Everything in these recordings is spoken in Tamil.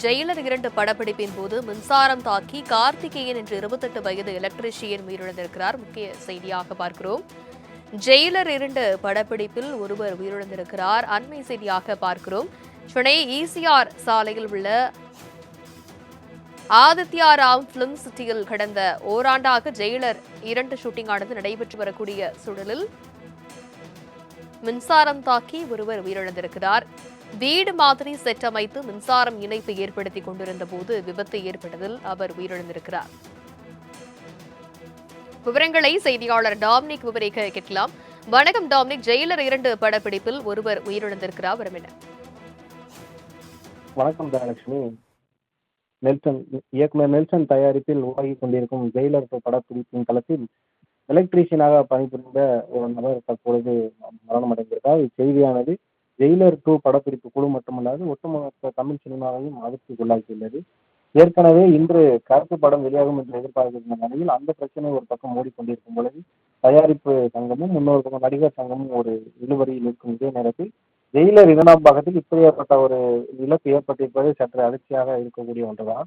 ஜெயிலர் 2 படப்பிடிப்பின் போது மின்சாரம் தாக்கி கார்த்திகேயன் என்ற 28 வயது எலக்ட்ரீஷியன் உயிரிழந்திருக்கிறார். முக்கிய செய்தியாக பார்க்கிறோம். ஜெயிலர் 2 படப்பிடிப்பில் ஒருவர் உயிரிழந்திருக்கிறார். அண்மை செய்தியாக பார்க்கிறோம். சென்னை ECR சாலையில் உள்ள ஆதித்யா ராம் பிலிம் சிட்டியில் கடந்த ஓராண்டாக ஜெயிலர் 2 ஷூட்டிங்கானது நடைபெற்று வரக்கூடிய சூழலில் மின்சாரம் தாக்கி ஒருவர் உயிரிழந்திருக்கிறார். வீடு மாதிரி செட் அமைத்து மின்சாரம் இணைப்பு ஏற்படுத்திக் கொண்டிருந்த போது விபத்து ஏற்பட்டதில் அவர் உயிரிழந்திருக்கிறார். விவரங்களை செய்தியாளர் டாமினிக் விவரிக்க கேட்கலாம். வணக்கம் டாமினிக், ஜெயிலர் 2 படப்பிடிப்பில் ஒருவர் உயிரிழந்திருக்கிறார். வரும் என்ன? வணக்கம் தனலட்சுமி. இயக்குனர் நெல்சன் தயாரிப்பில் உருவாகி கொண்டிருக்கும் ஜெயிலர் படப்பிடிப்பின் களத்தில் எலக்ட்ரீஷியனாக பணிபுரிந்த ஒரு நபர் தற்பொழுது மரணமடைந்திருக்கார். இச்செய்தியானது ஜெயிலர் 2 படப்பிடிப்பு குழு மட்டுமல்லாது ஒட்டுமொத்த தமிழ் சினிமாவையும் அதிர்ச்சிக்குள்ளாக்கியுள்ளது. ஏற்கனவே இன்று கருத்து படம் வெளியாகும் என்று எதிர்பார்க்கின்ற நிலையில் அந்த பிரச்சனை ஒரு பக்கம் ஓடிக்கொண்டிருக்கும் பொழுது தயாரிப்பு சங்கமும் இன்னொரு பக்கம் நடிகர் சங்கமும் ஒரு இழுவரியில் இருக்கும் இதே நேரத்தில் ஜெயிலர் 2ஆம் பாகத்தில் இப்படியாப்பட்ட ஒரு இழப்பு ஏற்பட்டிருப்பது சற்று அதிர்ச்சியாக இருக்கக்கூடிய ஒன்றுதான்.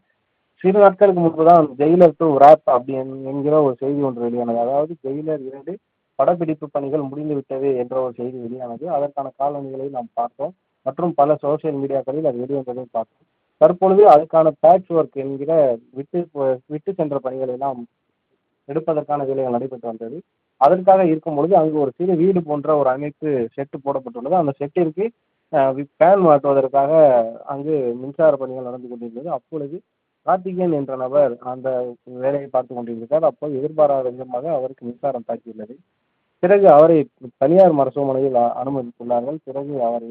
சில நாட்களுக்கு முன்புதான் ஜெயிலர் 2 ராப் அப்படி என்கிற ஒரு செய்தி ஒன்று வெளியானது. அதாவது ஜெயிலர் 2 படப்பிடிப்பு பணிகள் முடிந்து விட்டது என்ற ஒரு செய்தி வெளியானது. அதற்கான காலணிகளை நாம் பார்த்தோம் மற்றும் பல சோசியல் மீடியாக்களில் அது வெளிவந்ததை பார்த்தோம். தற்பொழுது அதுக்கான பேட்ச் ஒர்க் என்கிற விட்டு சென்ற பணிகளை எல்லாம் எடுப்பதற்கான வேலைகள் நடைபெற்று வந்தது. அதற்காக இருக்கும் பொழுது அங்கு ஒரு சிறு வீடு போன்ற ஒரு அமைப்பு செட்டு போடப்பட்டுள்ளது. அந்த செட்டிற்கு ஃபேன் மாற்றுவதற்காக அங்கு மின்சார பணிகள் நடந்து கொண்டிருந்தது. அப்பொழுது கார்த்திகேயன் என்ற நபர் அந்த வேலையை பார்த்து கொண்டிருக்கிறார். அப்போது எதிர்பாராத விதமாக அவருக்கு மின்சாரம் தாக்கியுள்ளது. பிறகு அவரை தனியார் மருத்துவமனையில் அனுமதித்துள்ளார்கள். பிறகு அவர்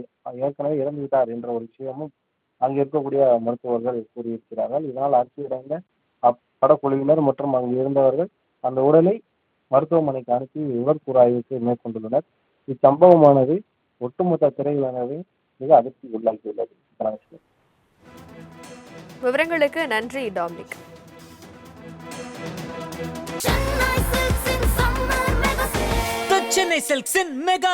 ஏற்கனவே இறந்துவிட்டார் என்ற ஒரு விஷயமும் அங்கு இருக்கக்கூடிய மருத்துவர்கள் கூறியிருக்கிறார்கள். இதனால் அதிர்ச்சியடைந்த படக்குழுவினர் மற்றும் அங்கு இருந்தவர்கள் அந்த உடலை மருத்துவமனைக்கு அனுப்பி உடற்கூறு ஆய்வுக்கு மேற்கொண்டுள்ளனர். இச்சம்பவமானது ஒட்டுமொத்த திரையுலகை மிக அதிர்ச்சி உள்ளாக்கியுள்ளது. விவரங்களுக்கு நன்றி Dominic. Chennai Silks in mega